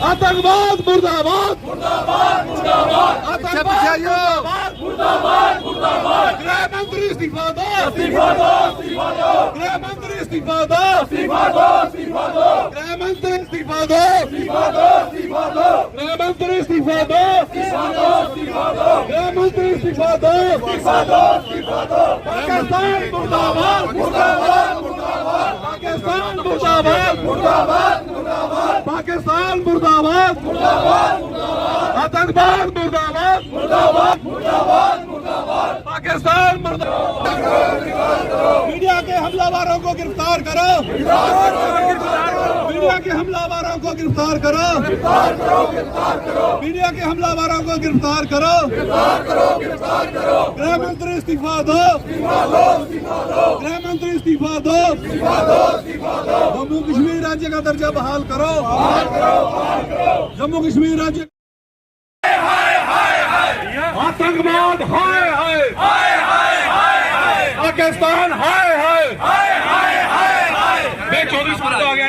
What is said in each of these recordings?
आतंकवाद मुर्दाबाद, गृह मंत्री इस्तीफा दो, गृह मंत्री इस्तीफा दो, गृह मंत्री इस्तीफा दो, गृह मंत्री इस्तीफा दो, गृह मंत्री इस्तीफा दो, पाकिस्तान मुर्दाबाद, पाकिस्तान मुर्दाबाद, पाकिस्तान मुर्दाबाद, आतंकवाद मुर्दाबाद, पाकिस्तान मुर्दाबाद। मीडिया के हमलावरों को गिरफ्तार करो, मीडिया के हमलावरों को गिरफ्तार करो, मीडिया के हमलावरों को गिरफ्तार करो, गृह मंत्री इस्तीफा दो, गृह मंत्री इस्तीफा दो, जम्मू कश्मीर राज्य का दर्जा बहाल करो, जम्मू कश्मीर राज्य। आतंकवाद हाय हाय, पाकिस्तान हाय हाय, 24 मिनट आ गया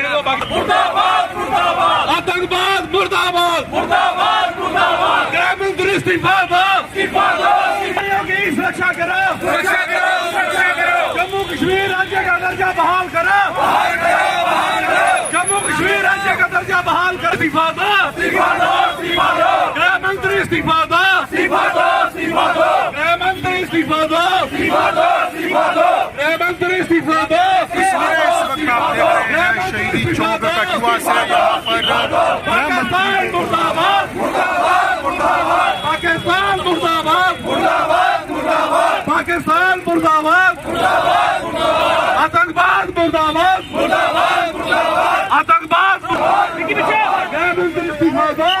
आतंकवाद मुर्दाबाद, गृह मंत्री इस्तीफा दो, की सुरक्षा करो, जम्मू कश्मीर राज्य का दर्जा बहाल करो, जम्मू कश्मीर राज्य का दर्जा बहाल कर, इस्तीफा दो, गृह मंत्री इस्तीफा दो, गृह मंत्री इस्तीफा दो, गृह मंत्री इस्तीफा दो, शहीदी चौक कठुआ से यहाँ पर पाकिस्तान मुर्दाबाद, पाकिस्तान मुर्दाबाद, पाकिस्तान मुर्दाबाद, आतंकवाद मुर्दाबाद, आतंकवाद, गृह मंत्री इस्तीफा दो,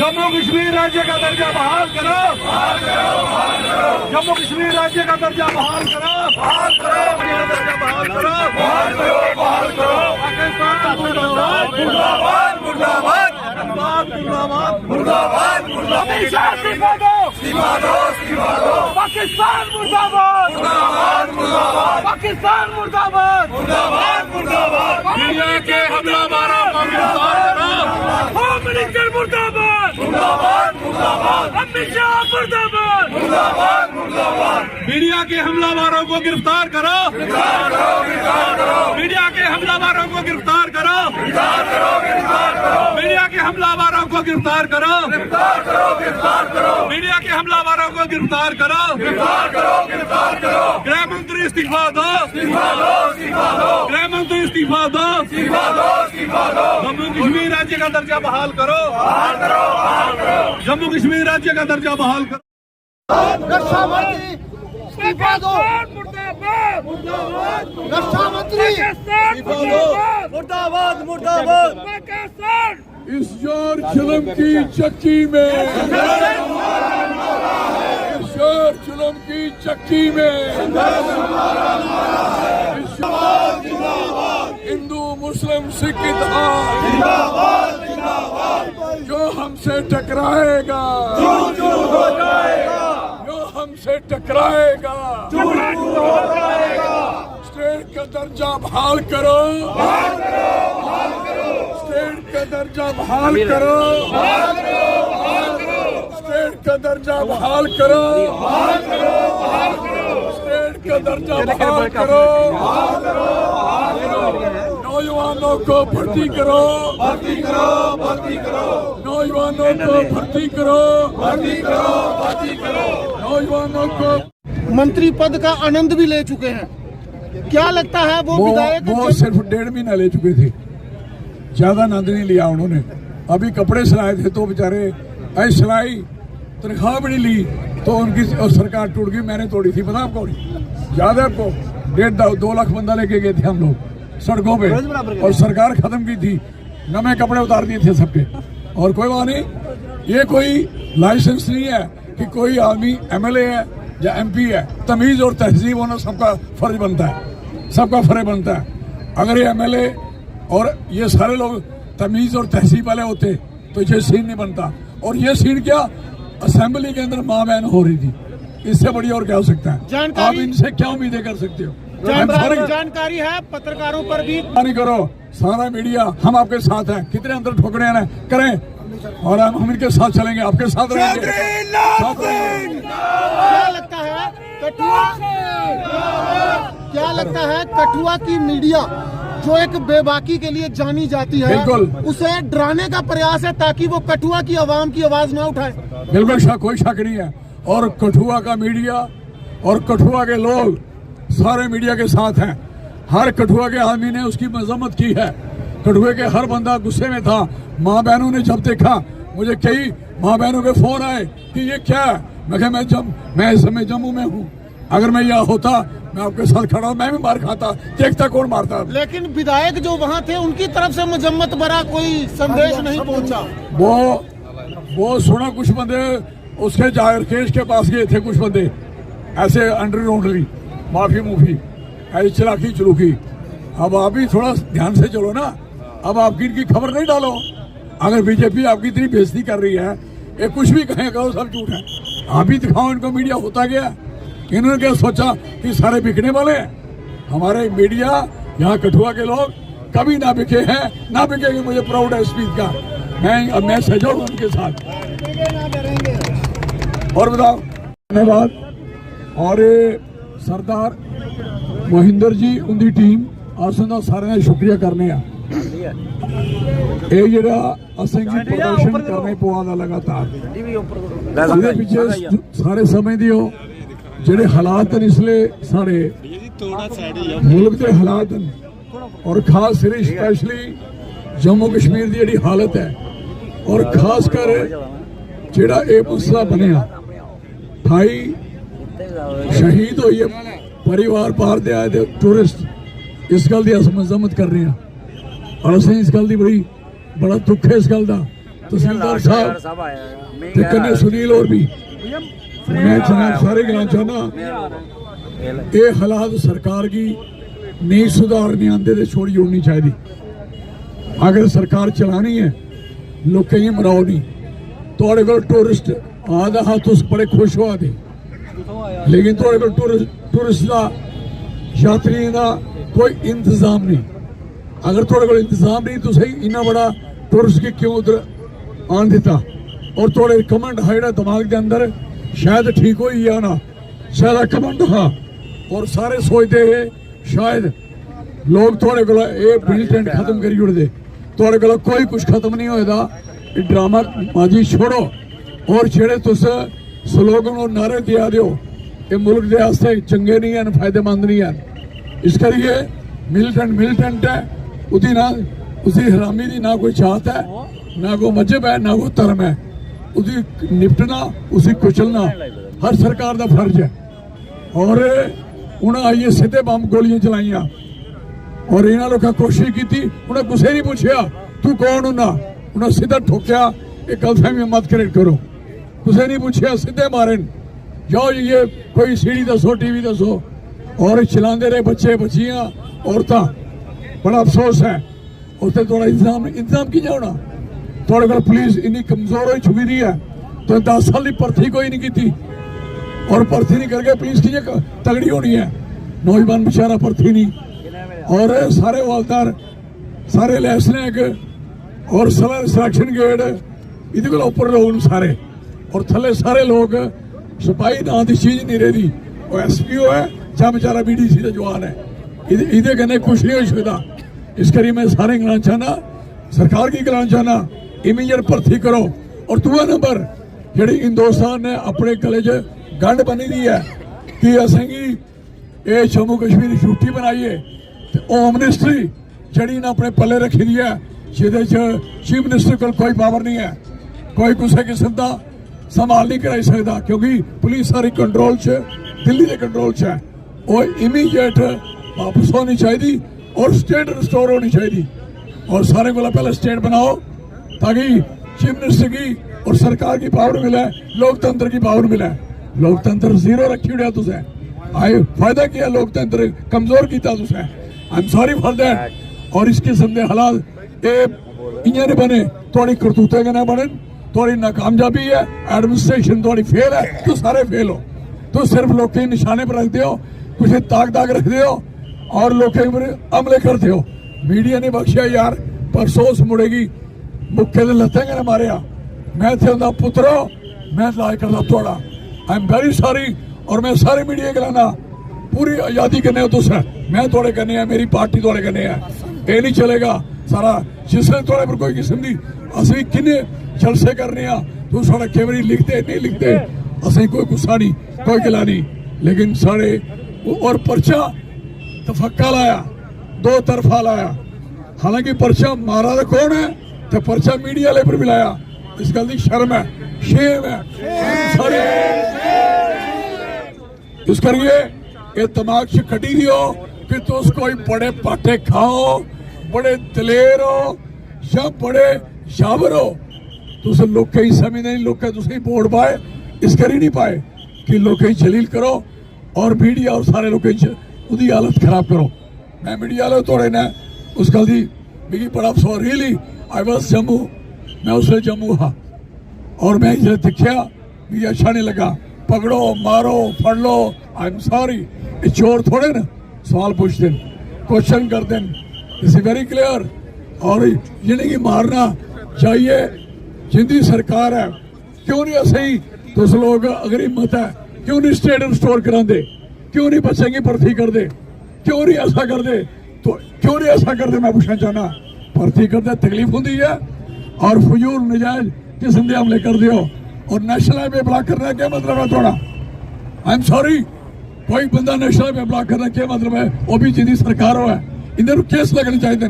जम्मू कश्मीर राज्य का दर्जा बहाल करो, जम्मू कश्मीर राज्य का दर्जा बहाल करो, दर्जा बहाल करो, पाकिस्तान मुर्दाबाद, पाकिस्तान मुर्दाबाद, पाकिस्तान मुर्दाबाद, मीडिया के हमलावरों को गिरफ्तार करो, होम मिनिस्टर मुर्दाबाद, अमित शाह मुर्दाबाद, मीडिया के हमलावरों को गिरफ्तार करो, मीडिया के हमलावरों को गिरफ्तार करो, मीडिया के हमलावरों को गिरफ्तार करो, मीडिया के हमलावरों को गिरफ्तार करो, गृह मंत्री इस्तीफा दो, गृह मंत्री इस्तीफा दो, जम्मू कश्मीर राज्य का दर्जा बहाल करो, जम्मू कश्मीर राज्य का दर्जा बहाल करो, रक्षा मंत्री इस्तीफा दो, रक्षा मंत्री इस्तीफा दो, मुर्दाबाद, मुर्दाबाद, इस जोर जुल्म की चक्की में, इस जोर जुल्म की चक्की में, हिंदू मुस्लिम सिख इत्तेहाद, जो हमसे टकराएगा, जो हमसे टकराएगा, स्टेट का दर्जा बहाल करो, स्टेट का दर्जा बहाल करो, स्टेट का दर्जा बहाल करो, स्टेट का दर्जा बहाल करो, नौजवानों को भर्ती करो, नौजवानों को भर्ती करो, नौजवानों को। मंत्री पद का आनंद भी ले चुके हैं, क्या लगता है वो विधायक? वो सिर्फ 1.5 महीना ले चुके थे, ज्यादा आनंद नहीं लिया उन्होंने। अभी कपड़े सिलाए थे तो बेचारे ऐसी सिलाई तनख्वाह भी नहीं ली तो उनकी सरकार टूट गई। मैंने तोड़ी थी, पता आपको? याद है आपको? 1.5-2 लाख बंदा लेके गए थे हम लोग सड़कों पे और सरकार खत्म की थी, नए कपड़े उतार दिए थे सबके। और कोई बात नहीं, ये कोई लाइसेंस नहीं है कि कोई आदमी MLA है या MP है। तमीज और तहजीब होना सबका फर्ज बनता है, सबका फर्ज बनता है। अगर ये MLA और ये सारे लोग तमीज और तहजीब वाले होते तो ये सीन नहीं बनता। और ये सीन क्या, असेंबली के अंदर माँ बहन हो रही थी, इससे बड़ी और क्या हो सकता है? आप इनसे क्या उम्मीदें कर सकते हो? जानकारी है पत्रकारों पर भी नहीं करो, सारा मीडिया हम आपके साथ हैं, कितने अंदर ठोकरे हैं करें और हम इनके साथ चलेंगे, आपके साथ रहेंगे, साथ रहेंगे। क्या लगता है कठुआ की मीडिया जो एक बेबाकी के लिए जानी जाती है, बिल्कुल उसे डराने का प्रयास है ताकि वो कठुआ की आवाम की आवाज ना उठाए? बिल्कुल कोई शक नहीं है। और कठुआ का मीडिया और कठुआ के लोग सारे मीडिया के साथ हैं। हर कठुआ के आदमी ने उसकी मजम्मत की है। कठुए के हर बंदा गुस्से में था। माँ बहनों ने जब देखा, मुझे कई माँ बहनों के फोन आए कि ये क्या है, मैं इस समय जम्मू में हूँ, अगर मैं यहाँ होता मैं आपके साथ खड़ा हूँ, मैं भी मार खाता, देखता कौन मारता। लेकिन विधायक जो वहाँ थे उनकी तरफ से मजम्मत भरा कोई संदेश नहीं पहुँचा। वो सुना, कुछ बंदे उसके जाहिर केस के पास गए थे, कुछ बंदे ऐसे अंडरग्राउंडली माफी मुफी ऐसी चलाकी चलूकी। अब आप भी थोड़ा ध्यान से चलो ना, अब आपकी इनकी खबर नहीं डालो। अगर बीजेपी आपकी इतनी बेइज्जती कर रही है, ये कुछ भी कहें कहो सब झूठ है, आप भी दिखाओ इनको मीडिया होता गया। इन्होंने क्या सोचा कि सारे बिकने वाले हैं? हमारे मीडिया यहाँ कठुआ के लोग कभी ना बिके हैं, ना बिकेंगे। मुझे प्राउड है इस चीज का। मैं सजा हूँ उनके साथ। और बताओ, धन्यवाद। और सरदार मोहिंदर जी उनकी टीम आसंदा सारे शुक्रिया करने ये जरा असेंगी प्रदर्शन करने पवा लगातार पीछे सारे समझते हो जेडे हालात हैं इसलिए सारे मुल्क के हालात हैं और खास सिरे स्पेशली जम्मू कश्मीर की जी हालत है और खास कर जेड़ा ये मसला बनया 28 शहीद हुई है परिवार बाहर दे आए थे टूरिस्ट। इस गल की अस मजम्मत कर रहे हैं और असें इस गल की बड़ा दुख है इस गल का। तहसीलदार साहब ते कन्ने सुनील और भी मैं जनाब सारे कहना चाहना ये हालात सरकार की नहीं सुधारने आते तो छोड़ी होनी चाहिए। अगर सरकार चलानी है लोकें ही मराओ नहीं। थोड़े को टूरिस्ट आदा हा तुस बड़े खुश हो आते, लेकिन थोड़े को टूरिस्ट का यात्रियों का कोई इंतजाम नहीं। अगर थोड़े को इंतजाम नहीं तो सही इन्ना बड़ा टूरिस्ट की क्यों उधर आन दिता। और थोड़े कमेंट हा जो दिमाग के अंदर शायद ठीक हो ही ना, शायद कमेंट हा और सारे सोचते है शायद लोग थोड़े को मिलिटेंट खत्म करी उड़ते। थोड़े को कोई कुछ खत्म नहीं होएगा। ड्रामा बाजी छोड़ो और जेड़े तुस स्लोगन और नारे दिया दो ये मुल्क के वास्ते चंगे नहीं हैं, फायदेमंद नहीं हैं। इस करिए मिलिटेंट है उसी ना उसी हरामी की ना कोई चाहत है, ना कोई मजहब है, ना कोई धर्म है। उसी निपटना उसी कुचलना हर सरकार का फर्ज है। और उन्हें आइए सीधे बम गोलियां चलाइया और इन्होंने लोग कोशिश की, उन्हें कुछ नहीं पूछा तू कौन होना, उन्हें सीधा ठोकिया कि गलतफहमी मत क्रिएट करो। कुछ नहीं पूछा, सीधे मारे जाओ ये कोई सीढ़ी दसो टीवी दसो और चलाते रहे बच्चे बच्चियां औरतां। बड़ा अफसोस है उससे थोड़ा इंतजाम की जाना। थोड़े को पुलिस इन्नी कमजोर हो चुकी रही है तो 10 साल की भर्ती कोई नहीं की और भर्ती नहीं करके पुलिस की तगड़ी होनी है। नौजवान बेचारा भर्ती नहीं और सारे हवलदार सारे लैसलैंक और सिलेक्शन गेट इहदे कोल उपर लोग सारे और थले सारे लोग सिपाही नाम की चीज नहीं रही। वो SPO है चाहे बेचारा BDC का जवान है, इहदे कन्नै कुछ नहीं हो सकता। इस करी मैं सारे कहना चाहना सरकार की कहना चाहना इमीडिएट भर्ती करो। और दूसरा नंबर जी हिंदुस्तान ने अपने गले च गंढ बनी दी है कि असेंगी ये जम्मू कश्मीर छुट्टी बनाइए होम मिनिस्ट्री जड़ी ने अपने पल्ले रखी दी है जिहदे चीफ मिनिस्टर को कोई पावर नहीं है, कोई किसी किस्म का संभाल नहीं कराई सकता क्योंकि पुलिस सारी कंट्रोल च दिल्ली के कंट्रोल च है। वो इमीडिएट वापस होनी चाहिए और स्टेट रिस्टोर होनी चाहिए। और सारे को पहले स्टेट बनाओ ताकि चीफ मिनिस्टर की और सरकार की पावर मिले, लोकतंत्र की पावर मिले। लोकतंत्र जीरो रखी हुआ तुसें, आए फायदा किया लोकतंत्र कमजोर किया तुसें। I am sorry for that. और इस किस्म के हालात ये इयां नहीं बने, थोड़ी करतूते के ना बने। थोड़ी नाकामयाबी है, एडमिनिस्ट्रेशन थोड़ी फेल है तो सारे फेल हो। तो सिर्फ लोग के निशाने पर रखते हो, कुछ ताक रखते हो और लोग हमले करते हो। मीडिया ने बख्शिया यार, परसोस मुड़ेगी मुक्के दे लत्तेंगे ना मारे। मैं थे उनका पुत्रो, मैं लाइक करता थोड़ा। I am very sorry. और मैं सारी मीडिया के लाना पूरी आजादी करने हो तुस, मैं थोड़े करने हैं, मेरी पार्टी थोड़े करने हैं। ये नहीं चलेगा सारा जिसने थोड़े पर कोई किस्म की असं किन्ने जलसे करने तू साढ़ा केवरी लिखते नहीं लिखते, असं कोई गुस्सा नहीं कोई गिला नहीं, लेकिन साढ़े और पर्चा तफक्का लाया, दो तरफा लाया। हालांकि पर्चा मारा तो कौन है, तो पर्चा मीडिया वाले पर भी लाया। इस गल की शर्म है, शेम है सारे। इस करिए ये दिमाग च कटी दियो कि तुस कोई बड़े पाटे खाओ, बड़े दलेर हो या बड़े जाबर हो। तुस लोग ही समझ नहीं, लोग वोट पाए इस करी नहीं पाए कि लोग जलील करो और मीडिया और सारे लोग उसकी हालत खराब करो। मैं मीडिया वाले थोड़े ने उस गल की मिगी बड़ा अफसोस। रियली आई वॉज जम्मू, मैं उसने जम्मू हा और मैं जो दिखा मुझे अच्छा नहीं लगा। पकड़ो मारो फड़ लो, आई एम सॉरी। ये चोर थोड़े ना सवाल पूछते क्वेश्चन करते इट्स वेरी क्लियर। और जिन्हें मारना चाहिए जिंदी सरकार है, क्यों नहीं सही तो लोग अगर हिम्मत है क्यों नहीं स्टेट रिस्टोर करा दे, क्यों नहीं बच्चे की भर्ती कर दे, क्यों नहीं ऐसा कर दे, तो क्यों नहीं ऐसा कर दे। मैं पूछना चाहना भर्ती करते तकलीफ होती है और फजूल नजायज किस्म के हमले कर दियो और नेशनल हाईवे ब्लॉक करना क्या मतलब है थोड़ा। आई एम सॉरी, कोई बंदा नेशनल हाईवे ब्लॉक करना क्या मतलब है, वो भी जिंदी सरकार हो है, इन्हें केस लगने चाहिए।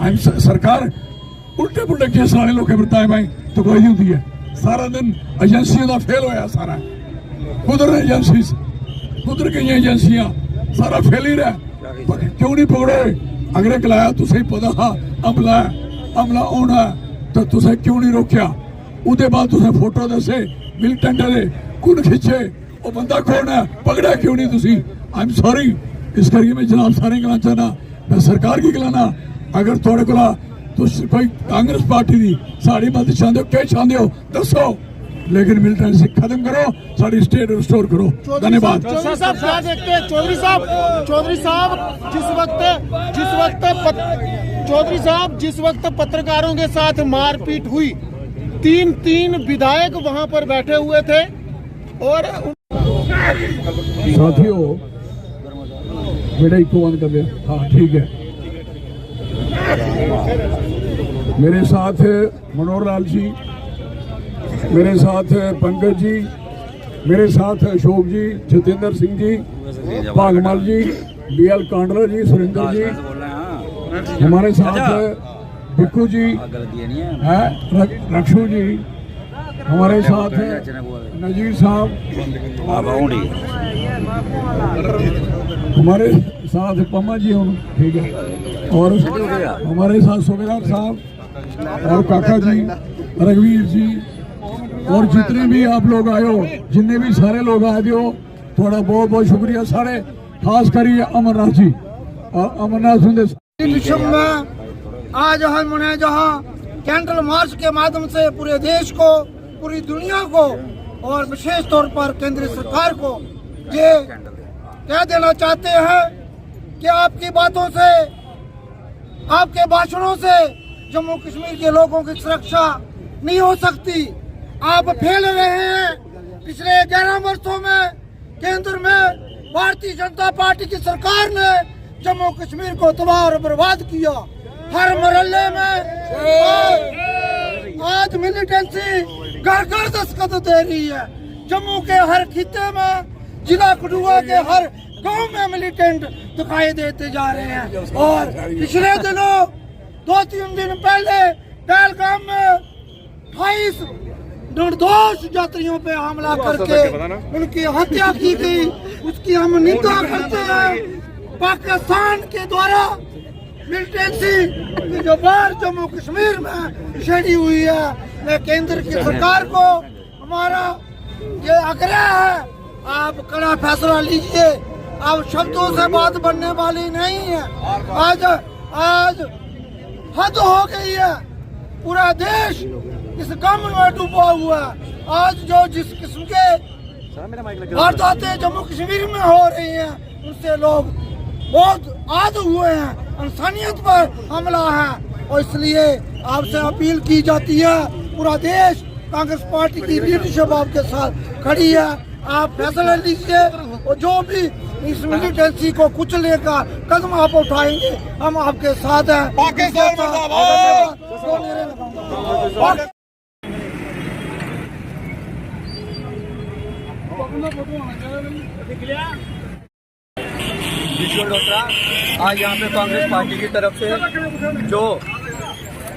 आई एम सरकार उल्टे पुल्टे केस लाने लोग बताए भाई तो कोई नहीं होती है। सारा दिन एजेंसियों का फेल होया, सारा कुदर एजेंसी कुदर गई एजेंसियां, सारा फेल ही रहा। क्यों नहीं पकड़े, अगले कलाया तुसें पता हा हमला होना तो तुसें क्यों नहीं रोकया। उसके बाद तुसें फोटो दसे मिलिटेंट दे कुन खिंचे, वो बंदा कौन है, पकड़ा क्यों नहीं तुसी। I am sorry. इस करके मैं जनाब सारे गलाना चाहना, मैं सरकार की गलाना अगर थोड़े कोला कोई कांग्रेस पार्टी की साड़ी मदद चाहते हो, क्या चाहते हो दसो, लेकिन मिलिटेंसी खत्म करो, साड़ी स्टेट रिस्टोर करो। धन्यवाद। चौधरी साहब क्या देखते हैं, चौधरी साहब जिस वक्त पत्रकारों के साथ मारपीट हुई, तीन विधायक वहां पर बैठे हुए थे और साथियों बेटा इको बंद कर दिया, हाँ ठीक है। मेरे साथ मनोहर लाल जी, मेरे साथ पंकज जी, मेरे साथ अशोक जी, जतेंद्र सिंह जी, भागमल जी, BL कांडरा जी, सुरेंद्र जी, हमारे साथ बिक्कू जी है, रक्षु जी, हमारे साथ नजीर साहब, हमारे साथ पम्मा जी हूँ, ठीक है, और हमारे साथ सूबेदार साहब और काका जी, रघुवीर जी, और जितने भी आप लोग आए हो, जितने भी सारे लोग आए हो, थोड़ा बहुत बहुत शुक्रिया सारे, खास करिए अमरनाथ जी और अमरनाथ सुंदर विश्व में आज हमने जहाँ कैंडल मार्च के माध्यम से पूरे देश को, पूरी दुनिया को और विशेष तौर पर केंद्र सरकार को ये कह देना चाहते हैं कि आपकी बातों से, आपके भाषणों से जम्मू कश्मीर के लोगों की सुरक्षा नहीं हो सकती। आप फेल रहे हैं। पिछले 11 वर्षों में केंद्र में भारतीय जनता पार्टी की सरकार ने जम्मू कश्मीर को तबाह और बर्बाद किया। हर मोहल्ले में आज मिलिटेंसी घर घर दस्तखत दे रही है। जम्मू के हर खित्ते में, जिला कठुआ के हर गांव में मिलिटेंट दिखाई देते जा रहे हैं। और पिछले दिनों 2-3 दिन पहले पहलगाम में 28 निर्दोष यात्रियों पे हमला करके उनकी हत्या की गई, उसकी हम निंदा करते हैं। पाकिस्तान के द्वारा मिलिटेंसी की जो बार जम्मू कश्मीर में छेड़ी हुई है, मैं केंद्र की सरकार को हमारा ये आग्रह है, आप कड़ा फैसला लीजिए। अब शब्दों से बात बनने वाली नहीं है। आज हद हो गई है। पूरा देश इस गम में डूबा हुआ है। आज जो जिस किस्म के वारदातें जम्मू कश्मीर में हो रही हैं, उनसे लोग बहुत आद हुए हैं, इंसानियत पर हमला है। और इसलिए आपसे अपील की जाती है, पूरा देश कांग्रेस पार्टी की लीडरशिप आपके साथ खड़ी है। आप फैसला लीजिए और जो भी इस मिलिटेंसी को कुचलने का कदम आप उठाएंगे, हम आपके साथ हैं। विश्व डोटरा आज यहाँ पे कांग्रेस पार्टी की तरफ से जो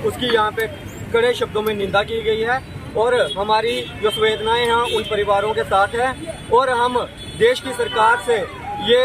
उसकी यहाँ पे कड़े शब्दों में निंदा की गई है और हमारी जो संवेदनाएं हैं उन परिवारों के साथ है। और हम देश की सरकार से ये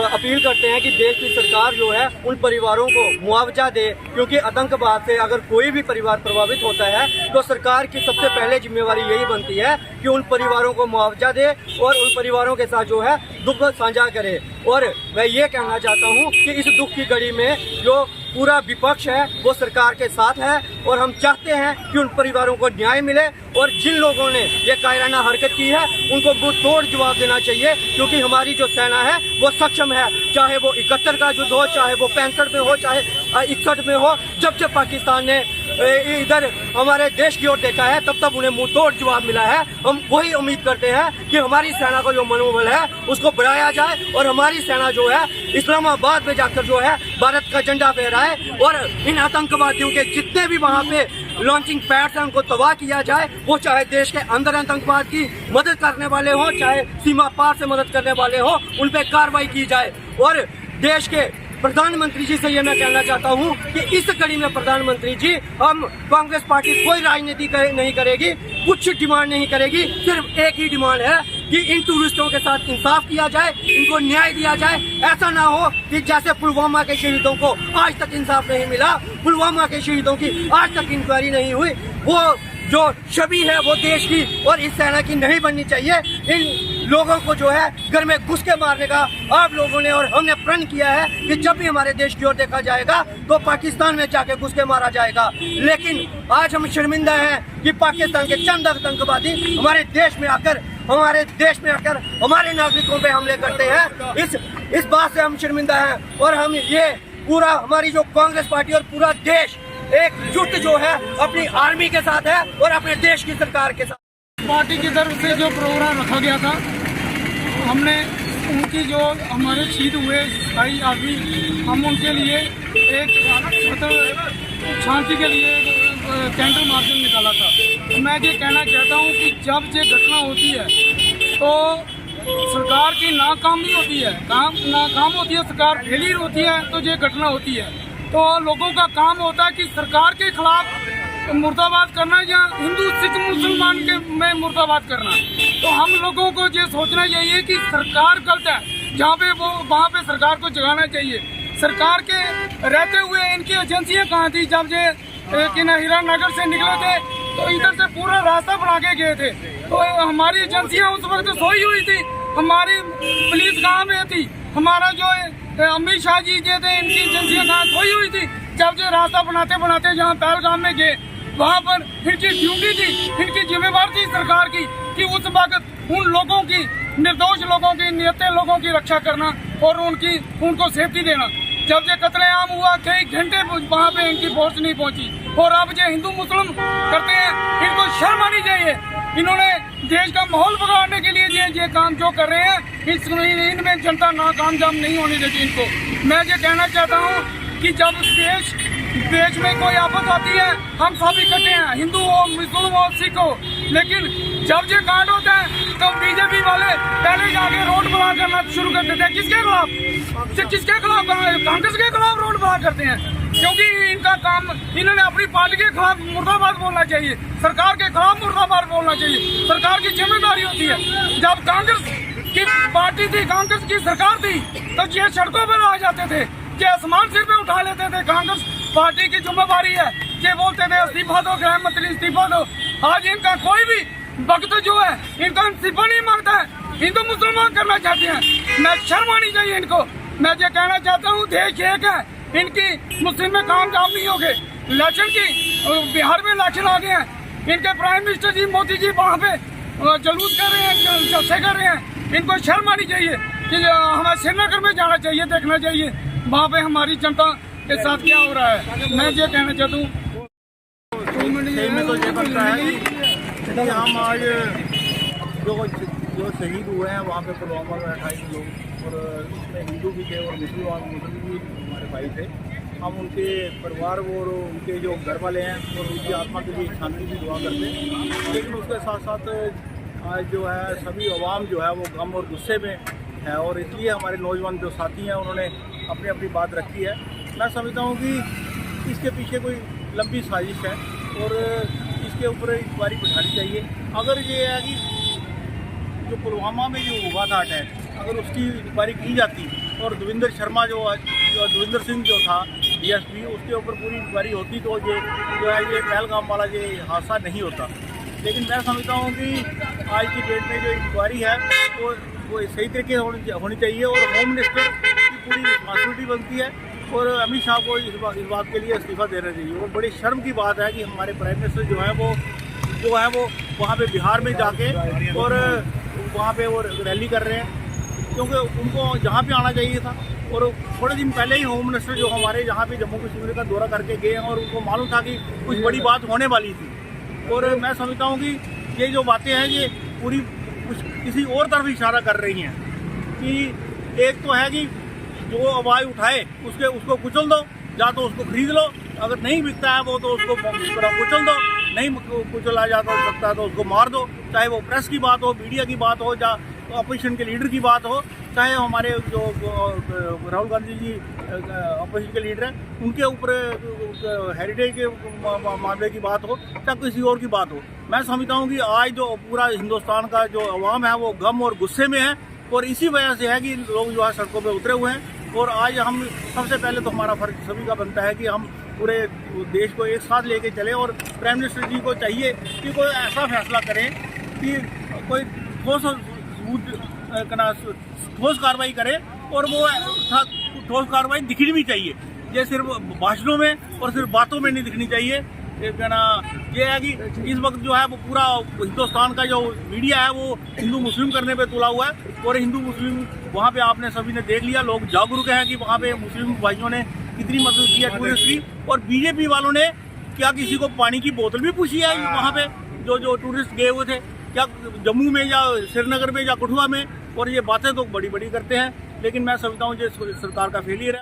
अपील करते हैं कि देश की सरकार जो है उन परिवारों को मुआवजा दे, क्योंकि आतंकवाद से अगर कोई भी परिवार प्रभावित होता है तो सरकार की सबसे पहले जिम्मेवारी यही बनती है कि उन परिवारों को मुआवजा दे और उन परिवारों के साथ जो है दुख साझा करे। और मैं ये कहना चाहता हूँ कि इस दुख की घड़ी में जो पूरा विपक्ष है वो सरकार के साथ है और हम चाहते हैं कि उन परिवारों को न्याय मिले। और जिन लोगों ने ये कायराना हरकत की है उनको वो तोड़ जवाब देना चाहिए, क्योंकि हमारी जो सेना है वो सक्षम है, चाहे वो 71 का युद्ध हो, चाहे वो 65 में हो, चाहे 61 में हो। जब जब पाकिस्तान ने इधर हमारे देश की ओर देखा है तब तब उन्हें मुंह तोड़ जवाब मिला है। हम वही उम्मीद करते हैं कि हमारी सेना का जो मनोबल है उसको बढ़ाया जाए और हमारी सेना जो है इस्लामाबाद में जाकर जो है भारत का झंडा फहराए और इन आतंकवादियों के जितने भी वहाँ पे लॉन्चिंग पैड्स हैं उनको तबाह किया जाए। वो चाहे देश के अंदर आतंकवाद की मदद करने वाले हो, चाहे सीमा पार से मदद करने वाले हो, उन पे कार्रवाई की जाए। और देश के प्रधानमंत्री जी से ये मैं कहना चाहता हूँ कि इस कड़ी में प्रधानमंत्री जी, हम कांग्रेस पार्टी कोई राजनीति नहीं करेगी, कुछ डिमांड नहीं करेगी, सिर्फ एक ही डिमांड है कि इन टूरिस्टों के साथ इंसाफ किया जाए, इनको न्याय दिया जाए। ऐसा ना हो कि जैसे पुलवामा के शहीदों को आज तक इंसाफ नहीं मिला, पुलवामा के शहीदों की आज तक इंक्वायरी नहीं हुई, वो जो छवि है वो देश की और इस सेना की नहीं बननी चाहिए। इन लोगों को जो है घर में घुस के मारने का आप लोगों ने और हमने प्रण किया है कि जब भी हमारे देश की ओर देखा जाएगा तो पाकिस्तान में जाके घुस के मारा जाएगा। लेकिन आज हम शर्मिंदा हैं कि पाकिस्तान के चंद आतंकवादी हमारे देश में आकर हमारे नागरिकों पे हमले करते हैं। इस बात से हम शर्मिंदा हैं और हम ये पूरा हमारी जो कांग्रेस पार्टी और पूरा देश एकजुट जो है अपनी आर्मी के साथ है और अपने देश की सरकार के साथ। पार्टी की तरफ से जो प्रोग्राम रखा गया था, हमने उनकी जो हमारे शहीद हुए भाई आदमी, हम उनके लिए एक मतलब शांति के लिए कैंडल मार्च निकाला था। तो मैं ये कहना चाहता हूँ कि जब ये घटना होती है तो सरकार की नाकामी होती है, नाकाम होती है, सरकार फेलियर होती है तो ये घटना होती है। तो लोगों का काम होता है कि सरकार के खिलाफ मुर्दाबाद करना या हिंदू सिख मुसलमान के में मुर्दाबाद करना। तो हम लोगों को ये सोचना चाहिए कि सरकार गलत है, जहाँ पे वो वहाँ पे सरकार को जगाना चाहिए। सरकार के रहते हुए इनकी एजेंसियाँ कहाँ थी? जब ये हीरानगर से निकले थे तो इधर से पूरा रास्ता बना के गए थे, तो हमारी एजेंसियाँ उस वक्त सोई हुई थी, हमारी पुलिस कहाँ में थी, हमारा जो अमित शाह जी जो थे इनकी एजेंसियाँ कहाँ सोई हुई थी। जब ये रास्ता बनाते बनाते जहाँ पहलगाम में गए वहाँ पर इनकी ड्यूटी थी, इनकी जिम्मेवारी थी सरकार की कि उस वक्त उन लोगों की, निर्दोष लोगों की, निहत्थे लोगों की रक्षा करना और उनको सेफ्टी देना। जब ये कत्लेआम हुआ कई घंटे वहाँ पे इनकी फोर्स नहीं पहुँची और अब जो हिंदू मुस्लिम करते हैं इनको शर्म आनी चाहिए। इन्होंने देश का माहौल बिगाड़ने के लिए ये काम जो कर रहे हैं, इनमें जनता नाकामयाब नहीं होने देती इनको। मैं ये कहना चाहता हूँ कि जब देश में कोई आफत आती है हम सब इकट्ठे हैं, हिंदू हो, मुस्लिम हो, सिख हो, लेकिन जब ये कांड होता है तो बीजेपी वाले पहले जाके रोड ब्लॉक करना शुरू कर देते हैं। किसके खिलाफ? कांग्रेस के खिलाफ रोड ब्लॉक करते हैं, क्योंकि इनका काम, इन्होंने अपनी पार्टी के खिलाफ मुर्दाबाद बोलना चाहिए, सरकार के खिलाफ मुर्दाबाद बोलना चाहिए। सरकार की जिम्मेदारी होती है, जब कांग्रेस की पार्टी थी, कांग्रेस की सरकार थी तो ये सड़कों पर आ जाते थे, ये आसमान सिर पे उठा लेते थे। कांग्रेस पार्टी की जिम्मेदारी है, ये बोलते थे इस्तीफा दो, गृह मंत्री इस्तीफा दो। आज इनका कोई भी वक्त जो है इनका इस्तीफा नहीं मांगता है, हिंदू मुसलमान करना चाहते हैं। मैं शर्म आनी चाहिए इनको। मैं ये कहना चाहता हूँ देश एक है, इनकी मुस्लिम में कामयाब नहीं हो गए। इलेक्शन की बिहार में इलेक्शन आ गए हैं, इनके प्राइम मिनिस्टर जी मोदी जी वहाँ पे जुलूस कर रहे हैं, जलसे कर रहे हैं, इनको शर्म आनी चाहिए। कि हमें श्रीनगर में जाना चाहिए, देखना चाहिए वहाँ पे हमारी जनता के साथ क्या हो रहा है। मैं ये कहना चाहता हूँ में तो ये बनता है कि हम आज जो शहीद हुए हैं वहाँ पे पुलवामा में 28 लोग, और इसमें हिंदू भी थे और मुस्लिम भी हमारे भाई थे। हम उनके परिवार और उनके जो घर वाले हैं और उनकी आत्मा के लिए शांति की दुआ करते हैं। लेकिन उसके साथ साथ आज जो है सभी अवाम जो है वो गम और गुस्से में है, और इसलिए हमारे नौजवान जो साथी हैं उन्होंने अपनी अपनी बात रखी है। मैं समझता हूँ कि इसके पीछे कोई लंबी साजिश है और इसके ऊपर इंक्वायरी बिठानी चाहिए। अगर ये है कि जो पुलवामा में जो हुआ था अटैक, अगर उसकी इंक्वायरी की जाती और देवेंद्र शर्मा देवेंद्र सिंह जो था DSP, उसके ऊपर पूरी इंक्वायरी होती तो ये जो है ये पहलगाम वाला ये हादसा नहीं होता। लेकिन मैं समझता हूँ कि आज की डेट में जो इंक्वायरी है वो सही तरीके होनी चाहिए और होम मिनिस्टर की पूरी रिस्पॉन्सिबिलिटी बनती है और अमित शाह को इस बात के लिए इस्तीफा देना चाहिए। और बड़ी शर्म की बात है कि हमारे प्राइम मिनिस्टर जो है वो वहाँ पे बिहार में जाके और वहाँ पे वो रैली कर रहे हैं, क्योंकि उनको जहाँ पे आना चाहिए था। और थोड़े दिन पहले ही होम मिनिस्टर जो हमारे जहाँ पे जम्मू कश्मीर का दौरा करके गए हैं और उनको मालूम था कि कुछ बड़ी बात होने वाली थी। और मैं समझता हूँ कि ये जो बातें हैं ये पूरी किसी और तरफ इशारा कर रही हैं कि एक तो है कि जो आवाज़ उठाए उसको कुचल दो, या तो उसको खरीद लो, अगर नहीं बिकता है वो तो उसको कुचल दो, नहीं कुचला जाता सकता तो उसको मार दो। चाहे वो प्रेस की बात हो, मीडिया की बात हो, या अपोजिशन के लीडर की बात हो, चाहे हमारे जो राहुल गांधी जी अपोजिशन के लीडर हैं उनके ऊपर हेरिटेज के मामले की बात हो, चाहे किसी और की बात हो। मैं समझता हूँ कि आज जो पूरा हिंदुस्तान का जो अवाम है वो गम और गुस्से में है, और इसी वजह से है कि लोग जो है सड़कों पे उतरे हुए हैं। और आज हम सबसे पहले तो हमारा फर्ज सभी का बनता है कि हम पूरे देश को एक साथ लेके चले, और प्राइम मिनिस्टर जी को चाहिए कि कोई ऐसा फैसला करें कि कोई ठोस कार्रवाई करे, और वो ठोस कार्रवाई दिखनी भी चाहिए। ये सिर्फ भाषणों में और सिर्फ बातों में नहीं दिखनी चाहिए। ये है कि इस वक्त जो है वो पूरा हिंदुस्तान का जो मीडिया है वो हिंदू मुस्लिम करने पे तुला हुआ है, और हिंदू मुस्लिम वहाँ पे आपने सभी ने देख लिया, लोग जागरूक हैं कि वहाँ पे मुस्लिम भाइयों ने कितनी मदद की है टूरिस्ट की। और बीजेपी वालों ने क्या किसी को पानी की बोतल भी पूछी है वहाँ पे जो टूरिस्ट गए हुए थे, क्या जम्मू में या श्रीनगर में या कठुआ में? और ये बातें तो बड़ी बड़ी करते हैं, लेकिन मैं समझता हूँ ये सरकार का फेलियर है।